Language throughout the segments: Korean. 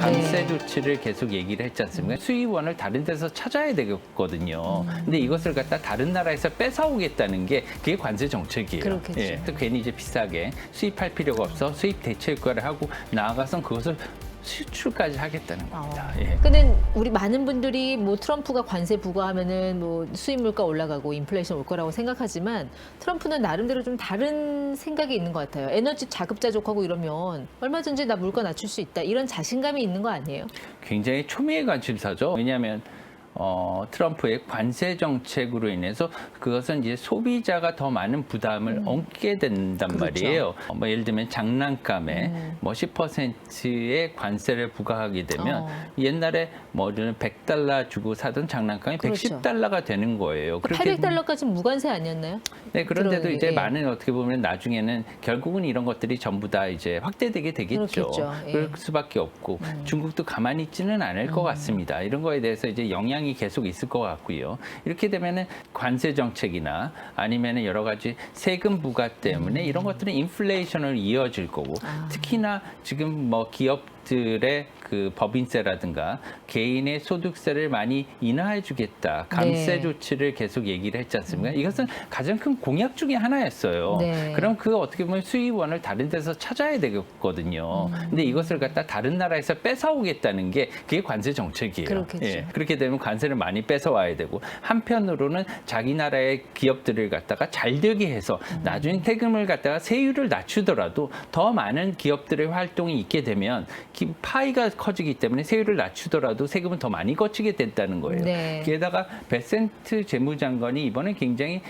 감세 조치를 계속 얘기를 했지 않습니까? 수입원을 다른 데서 찾아야 되거든요. 근데 이것을 갖다 다른 나라에서 뺏어오겠다는 게 그게 관세 정책이에요. 그렇겠죠. 예, 또 괜히 이제 비싸게 수입할 필요가 없어 수입 대체 효과를 하고 나아가선 그것을 수출까지 하겠다는 겁니다. 예. 근데 우리 많은 분들이 뭐 트럼프가 관세 부과하면은 뭐 수입 물가 올라가고 인플레이션 올 거라고 생각하지만 트럼프는 나름대로 좀 다른 생각이 있는 것 같아요. 에너지 자급자족하고 이러면 얼마든지 나 물가 낮출 수 있다. 이런 자신감이 있는 거 아니에요? 굉장히 초미의 관심사죠. 왜냐하면 트럼프의 관세 정책으로 인해서 그것은 이제 소비자가 더 많은 부담을 얹게 된단 그렇죠. 말이에요. 뭐 예를 들면 장난감에 뭐 10%의 관세를 부과하게 되면 옛날에 뭐 $100 주고 사던 장난감이 그렇죠. $110가 되는 거예요. 그렇게 $800까지 무관세 아니었나요? 네, 그런데도 들어요. 이제 예. 많은 어떻게 보면 나중에는 결국은 이런 것들이 전부 다 이제 확대되게 되겠죠. 그렇겠죠. 예. 그럴 수밖에 없고 중국도 가만히 있지는 않을 것 같습니다. 이런 거에 대해서 이제 영향이 계속 있을 것 같고요. 이렇게 되면은 관세 정책이나 아니면은 여러 가지 세금 부과 때문에 이런 것들은 인플레이션을 이어질 거고 특히나 지금 뭐 기업들의 그 법인세라든가 개인의 소득세를 많이 인하해 주겠다. 감세 네. 조치를 계속 얘기를 했지 않습니까? 이것은 가장 큰 공약 중에 하나였어요. 네. 그럼 그 어떻게 보면 수입원을 다른 데서 찾아야 되거든요. 근데 이것을 갖다 다른 나라에서 뺏어오겠다는 게 그게 관세 정책이에요. 그렇겠죠. 예. 그렇게 되면 관세를 많이 뺏어와야 되고 한편으로는 자기 나라의 기업들을 갖다가 잘 되게 해서 나중에 세금을 갖다가 세율을 낮추더라도 더 많은 기업들의 활동이 있게 되면 파이가 커지기 때문에 세율을 낮추더라도 세금은 더 많이 거치게 된다는 거예요. 네. 게다가 베센트 재무장관이 이번에 굉장히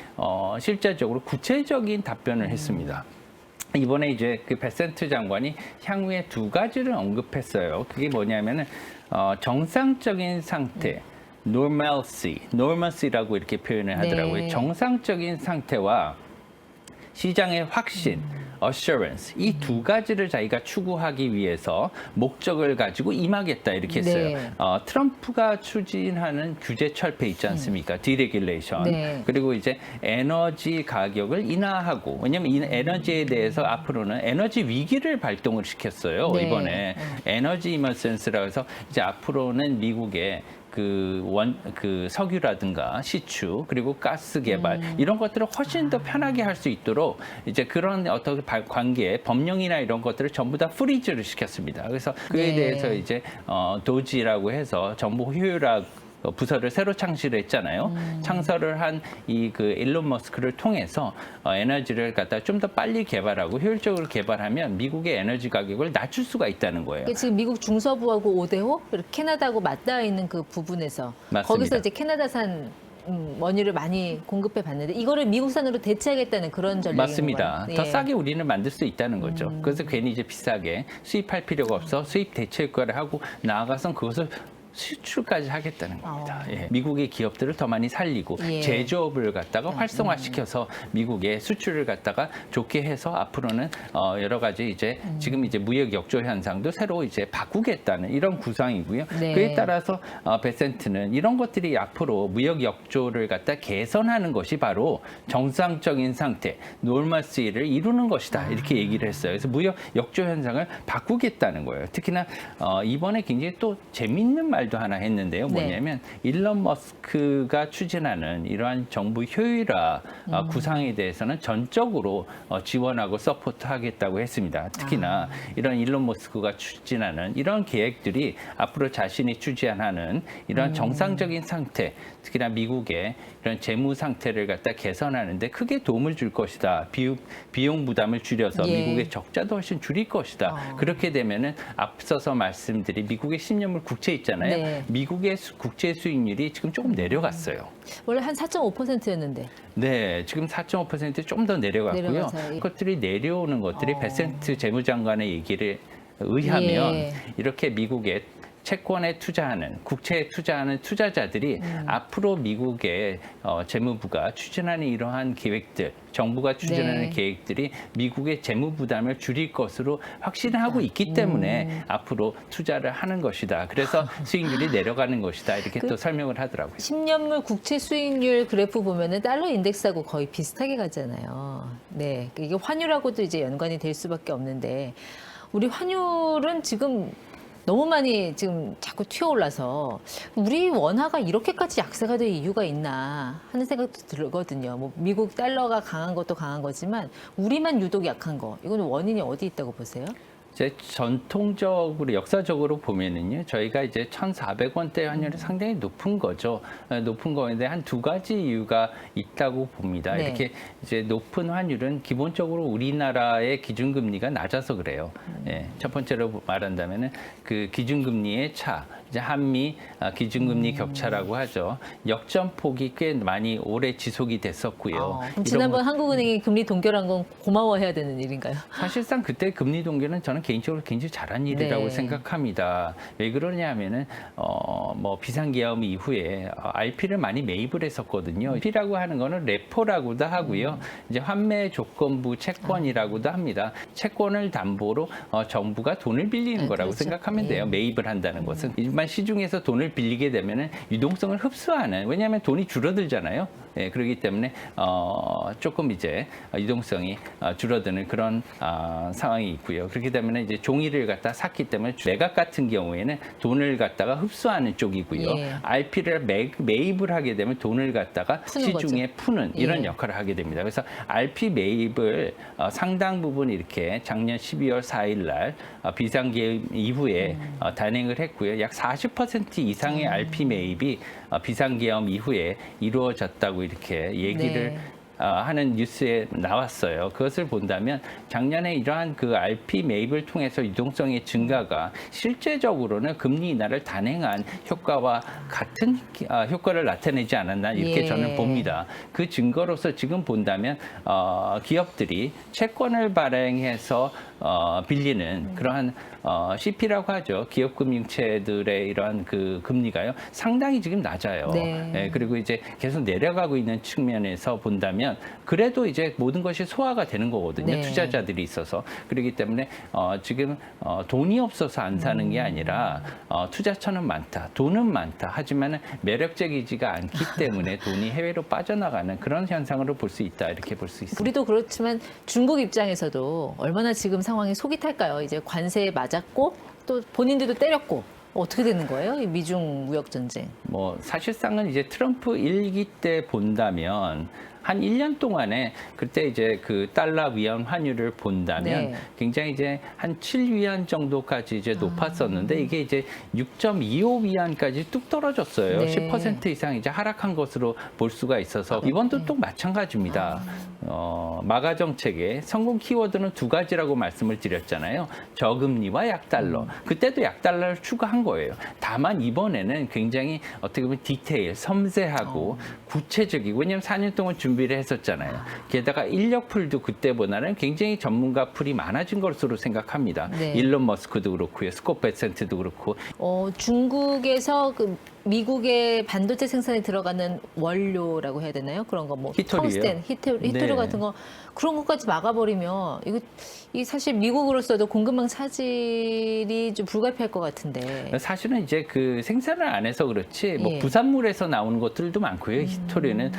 실제적으로 구체적인 답변을 했습니다. 이번에 이제 그 베센트 장관이 향후에 두 가지를 언급했어요. 그게 뭐냐면은 정상적인 상태, normalcy라고 이렇게 표현을 하더라고요. 네. 정상적인 상태와 시장의 확신, assurance 이 두 가지를 자기가 추구하기 위해서 목적을 가지고 임하겠다 이렇게 했어요. 네. 트럼프가 추진하는 규제 철폐 있지 않습니까? 디레귤레이션. 네. 그리고 이제 에너지 가격을 인하하고 왜냐하면 이 에너지에 대해서 앞으로는 에너지 위기를 발동을 시켰어요. 네. 이번에 에너지 이머센스라고 해서 이제 앞으로는 미국의 그 석유라든가 시추 그리고 가스 개발 이런 것들을 훨씬 더 편하게 할 수 있도록 이제 그런 어떤 관계 법령이나 이런 것들을 전부 다 프리즈를 시켰습니다. 그래서 그에 네. 대해서 이제 도지라고 해서 정보 효율화 부서를 새로 창시를 했잖아요. 창설을 한 이 그 일론 머스크를 통해서 에너지를 갖다 좀 더 빨리 개발하고 효율적으로 개발하면 미국의 에너지 가격을 낮출 수가 있다는 거예요. 이게 지금 미국 중서부하고 오데호, 그리고 캐나다하고 맞닿아 있는 그 부분에서 맞습니다. 거기서 이제 캐나다산 원유를 많이 공급해 봤는데 이거를 미국산으로 대체하겠다는 그런 전략인 맞습니다. 건가요? 더 예. 싸게 우리는 만들 수 있다는 거죠. 그래서 괜히 이제 비싸게 수입할 필요가 없어 수입 대체 효과를 하고 나아가선 그것을 수출까지 하겠다는 겁니다. 예. 미국의 기업들을 더 많이 살리고 예. 제조업을 갖다가 활성화시켜서 미국의 수출을 갖다가 좋게 해서 앞으로는 여러 가지 이제 지금 이제 무역 역조 현상도 새로 이제 바꾸겠다는 이런 구상이고요. 네. 그에 따라서 베센트는 이런 것들이 앞으로 무역 역조를 갖다 개선하는 것이 바로 정상적인 상태, 노멀시를 이루는 것이다. 이렇게 얘기를 했어요. 그래서 무역 역조 현상을 바꾸겠다는 거예요. 특히나 이번에 굉장히 또 재밌는 말도 하나 했는데요. 뭐냐면 일론 머스크가 추진하는 이러한 정부 효율화 구상에 대해서는 전적으로 지원하고 서포트하겠다고 했습니다. 특히나 이런 일론 머스크가 추진하는 이런 계획들이 앞으로 자신이 추진하는 이런 정상적인 상태, 특히나 미국의 이런 재무 상태를 갖다 개선하는데 크게 도움을 줄 것이다. 비용 부담을 줄여서 예. 미국의 적자도 훨씬 줄일 것이다. 그렇게 되면은 앞서서 말씀드린 미국의 10년물 국채 있잖아요. 네. 미국의 국채 수익률이 지금 조금 내려갔어요. 원래 한 4.5%였는데. 네, 지금 4.5% 좀 더 내려갔고요. 내려가서, 예. 그것들이 내려오는 것들이 베센트 재무장관의 얘기를 의하면 예. 이렇게 미국의 채권에 투자하는 국채에 투자하는 투자자들이 앞으로 미국의 재무부가 추진하는 이러한 계획들, 정부가 추진하는 네. 계획들이 미국의 재무 부담을 줄일 것으로 확신하고 있기 때문에 앞으로 투자를 하는 것이다. 그래서 수익률이 내려가는 것이다. 이렇게 또 설명을 하더라고요. 10년물 국채 수익률 그래프 보면은 달러 인덱스하고 거의 비슷하게 가잖아요. 네. 이게 환율하고도 이제 연관이 될 수밖에 없는데 우리 환율은 지금 너무 많이 지금 자꾸 튀어올라서 우리 원화가 이렇게까지 약세가 될 이유가 있나 하는 생각도 들거든요. 뭐 미국 달러가 강한 것도 강한 거지만 우리만 유독 약한 거. 이건 원인이 어디 있다고 보세요? 이제 전통적으로 역사적으로 보면은요, 저희가 이제 1,400원대 환율이 상당히 높은 거죠. 높은 거인데 한 두 가지 이유가 있다고 봅니다. 네. 이렇게 이제 높은 환율은 기본적으로 우리나라의 기준금리가 낮아서 그래요. 예, 첫 번째로 말한다면은 그 기준금리의 차, 이제 한미 기준금리 격차라고 하죠. 역전폭이 꽤 많이 오래 지속이 됐었고요. 그럼 지난번 한국은행이 금리 동결한 건 고마워해야 되는 일인가요? 사실상 그때 금리 동결은 저는 개인적으로 굉장히 잘한 일이라고 네. 생각합니다. 왜 그러냐면은 뭐 비상계엄 이후에 RP를 많이 매입을 했었거든요. RP라고 하는 거는 레포라고도 하고요. 이제 환매 조건부 채권이라고도 합니다. 채권을 담보로 정부가 돈을 빌리는 거라고 그렇죠. 생각하면 돼요. 예. 매입을 한다는 것은 일반 시중에서 돈을 빌리게 되면은 유동성을 흡수하는, 왜냐하면 돈이 줄어들잖아요. 예, 그렇기 때문에 조금 이제 유동성이 줄어드는 그런 상황이 있고요. 그렇기 때문에 이제 종이를 갖다 샀기 때문에 매각 같은 경우에는 돈을 갖다가 흡수하는 쪽이고요. 예. RP를 매입을 하게 되면 돈을 갖다가 푸는 시중에 푸는 이런 예. 역할을 하게 됩니다. 그래서 RP 매입을 상당 부분 이렇게 작년 12월 4일 날 비상계엄 이후에 단행을 했고요. 약 40% 이상의 RP 매입이 비상계엄 이후에 이루어졌다고 이렇게 얘기를 네. 하는 뉴스에 나왔어요. 그것을 본다면 작년에 이러한 그 RP 매입을 통해서 유동성의 증가가 실제적으로는 금리 인하를 단행한 효과와 같은 효과를 나타내지 않았나 이렇게 예. 저는 봅니다. 그 증거로서 지금 본다면 기업들이 채권을 발행해서 빌리는 그러한 CP라고 하죠. 기업금융체들의 이러한 그 금리가요. 상당히 지금 낮아요. 네. 예, 그리고 이제 계속 내려가고 있는 측면에서 본다면 그래도 이제 모든 것이 소화가 되는 거거든요. 네. 투자자들이 있어서. 그렇기 때문에 지금 돈이 없어서 안 사는 게 아니라 투자처는 많다. 돈은 많다. 하지만 매력적이지가 않기 때문에 돈이 해외로 빠져나가는 그런 현상으로 볼 수 있다. 이렇게 볼 수 있습니다. 우리도 그렇지만 중국 입장에서도 얼마나 지금 상황이 속이 탈까요? 이제 관세에 맞았고 또 본인들도 때렸고 어떻게 되는 거예요? 이 미중 무역 전쟁. 뭐 사실상은 이제 트럼프 일기 때 본다면 한 1년 동안에 그때 이제 그 달러 위안 환율을 본다면 네. 굉장히 이제 한 7위안 정도까지 이제 높았었는데 이게 이제 6.25위안까지 뚝 떨어졌어요. 네. 10% 이상 이제 하락한 것으로 볼 수가 있어서 이번도 또 마찬가지입니다. 마가 정책의 성공 키워드는 두 가지라고 말씀을 드렸잖아요. 저금리와 약달러. 그때도 약달러를 추가한 거예요. 다만 이번에는 굉장히 어떻게 보면 디테일, 섬세하고 구체적이고, 왜냐하면 4년 동안 준비를 했었잖아요. 게다가 인력풀도 그때보다는 굉장히 전문가 풀이 많아진 것으로 생각합니다. 네. 일론 머스크도 그렇고요. 스콧 베센트도 그렇고. 중국에서 그 미국의 반도체 생산에 들어가는 원료라고 해야 되나요? 그런 거 뭐 히토리요? 텅스텐, 히토류 네. 같은 거 그런 것까지 막아버리면 이 사실 미국으로서도 공급망 차질이 좀 불가피할 것 같은데. 사실은 이제 그 생산을 안 해서 그렇지 뭐 예. 부산물에서 나오는 것들도 많고요. 히토리는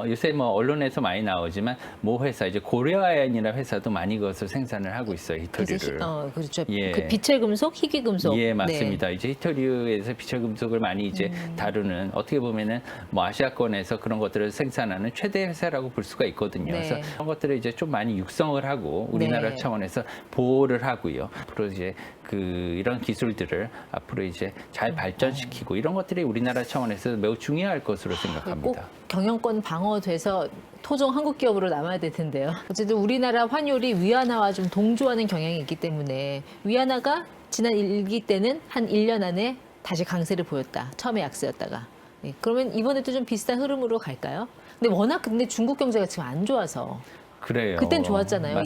요새 뭐 언론에서 많이 나오지만 모 회사 이제 고려아연이라는 회사도 많이 그것을 생산을 하고 있어요. 그래서 히토리를. 그렇죠. 예. 그 비철 금속, 희귀 금속. 예, 네. 맞습니다. 이제 히토류에서 비철 금속을 많이 이제 다루는, 어떻게 보면은 뭐 아시아권에서 그런 것들을 생산하는 최대 회사라고 볼 수가 있거든요. 네. 그래서 그런 것들을 이제 좀 많이 육성을 하고 우리나라 네. 차원에서 보호를 하고요. 앞으로 이제 이런 기술들을 앞으로 이제 잘 발전시키고 이런 것들이 우리나라 차원에서 매우 중요할 것으로 꼭 생각합니다. 경영권 방어돼서 토종 한국 기업으로 남아야 될 텐데요. 어쨌든 우리나라 환율이 위안화와 좀 동조하는 경향이 있기 때문에 위안화가 지난 일기 때는 한 1년 안에 다시 강세를 보였다. 처음에 약세였다가. 예, 그러면 이번에도 좀 비슷한 흐름으로 갈까요? 근데 워낙 중국 경제가 지금 안 좋아서. 그래요. 그땐 좋았잖아요.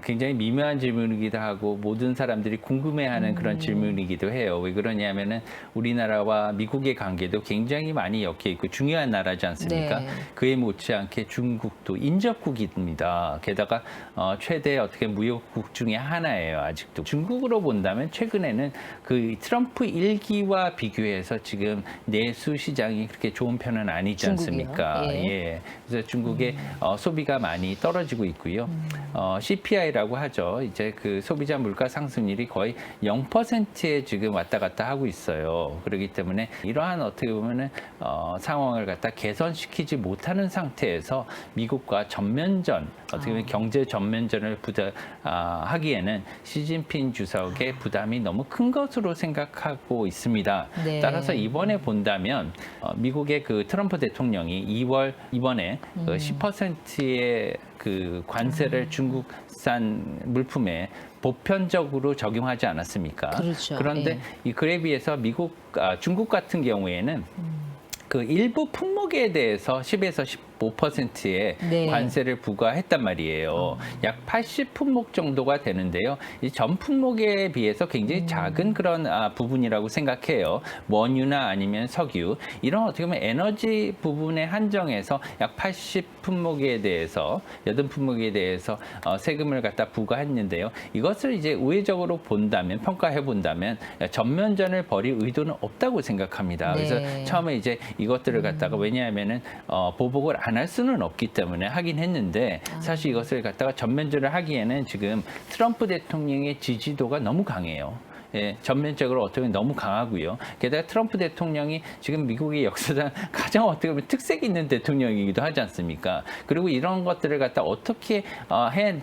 굉장히 미묘한 질문이기도 하고 모든 사람들이 궁금해하는 그런 질문이기도 해요. 왜 그러냐면은 우리나라와 미국의 관계도 굉장히 많이 엮여 있고 중요한 나라지 않습니까? 네. 그에 못지않게 중국도 인접국입니다. 게다가 최대 어떻게 무역국 중에 하나예요. 아직도. 중국으로 본다면 최근에는 그 트럼프 일기와 비교해서 지금 내수 시장이 그렇게 좋은 편은 아니지 중국이요? 않습니까? 예. 예. 그래서 중국의 소비가 많이 떨어지고 떨어지고 있고요. CPI라고 하죠. 이제 그 소비자 물가 상승률이 거의 0%에 지금 왔다 갔다 하고 있어요. 그렇기 때문에 이러한 어떻게 보면은 상황을 갖다 개선시키지 못하는 상태에서 미국과 전면전, 어떻게 보면 경제 전면전을 하기에는 시진핑 주석의 부담이 너무 큰 것으로 생각하고 있습니다. 네. 따라서 이번에 본다면 미국의 그 트럼프 대통령이 이번에 그 10%의 그 관세를 중국산 물품에 보편적으로 적용하지 않았습니까? 그렇죠. 그런데 예. 그에 비해서 중국 같은 경우에는 그 일부 품목에 대해서 10에서 15%의 네. 관세를 부과했단 말이에요. 약 80품목 정도가 되는데요. 이 전 품목에 비해서 굉장히 작은 그런 부분이라고 생각해요. 원유나 아니면 석유 이런 어떻게 보면 에너지 부분에 한정해서 약 80품목에 대해서 80품목에 대해서 세금을 갖다 부과했는데요. 이것을 이제 우회적으로 본다면 평가해 본다면 전면전을 벌일 의도는 없다고 생각합니다. 네. 그래서 처음에 이제 이것들을 갖다가 왜냐하면은 보복을 안 할 수는 없기 때문에 하긴 했는데 사실 이것을 갖다가 전면전을 하기에는 지금 트럼프 대통령의 지지도가 너무 강해요. 예, 전면적으로 어떻게 보면 너무 강하고요. 게다가 트럼프 대통령이 지금 미국의 역사상 가장 어떻게 보면 특색 있는 대통령이기도 하지 않습니까? 그리고 이런 것들을 갖다 어떻게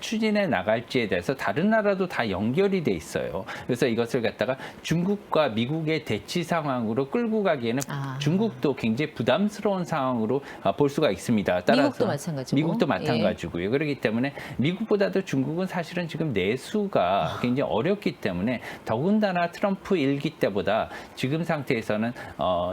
추진해 나갈지에 대해서 다른 나라도 다 연결이 돼 있어요. 그래서 이것을 갖다가 중국과 미국의 대치 상황으로 끌고 가기에는 중국도 굉장히 부담스러운 상황으로 볼 수가 있습니다. 따라서 미국도 마찬가지고. 미국도 마찬가지고요. 그렇기 때문에 미국보다도 중국은 사실은 지금 내수가 굉장히 어렵기 때문에 더군다나 트럼프 일기 때보다 지금 상태에서는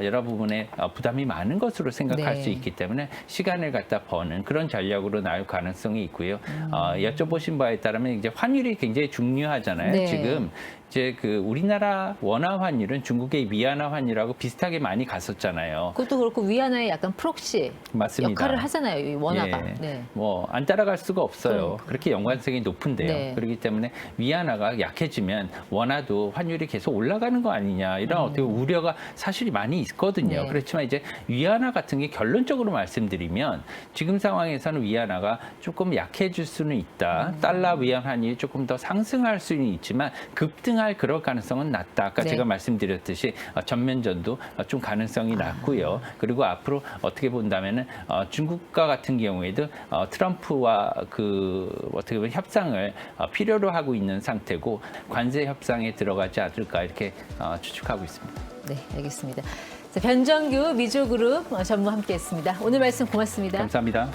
여러 부분에 부담이 많은 것으로 생각할 네. 수 있기 때문에 시간을 갖다 버는 그런 전략으로 나올 가능성이 있고요. 여쭤보신 바에 따르면 이제 환율이 굉장히 중요하잖아요. 네. 지금 이제 그 우리나라 원화 환율은 중국의 위안화 환율하고 비슷하게 많이 갔었잖아요. 그것도 그렇고 위안화의 약간 프록시 맞습니다. 역할을 하잖아요. 이 원화가. 예. 네. 뭐 안 따라갈 수가 없어요. 그렇게 연관성이 높은데요. 네. 그렇기 때문에 위안화가 약해지면 원화도 환율이 계속 올라가는 거 아니냐 이런 어떻게 우려가 사실이 많이 있거든요. 네. 그렇지만 이제 위안화 같은 게 결론적으로 말씀드리면 지금 상황에서는 위안화가 조금 약해질 수는 있다. 달러 위안 환율이 조금 더 상승할 수는 있지만 급등할 그럴 가능성은 낮다. 아까 네. 제가 말씀드렸듯이 전면전도 좀 가능성이 낮고요. 그리고 앞으로 어떻게 본다면은 중국과 같은 경우에도 트럼프와 그 어떻게 보면 협상을 필요로 하고 있는 상태고 관세 협상에 들어가지 않을까 이렇게 추측하고 있습니다. 네, 알겠습니다. 자, 변정규 미주그룹 전무 함께했습니다. 오늘 말씀 고맙습니다. 감사합니다.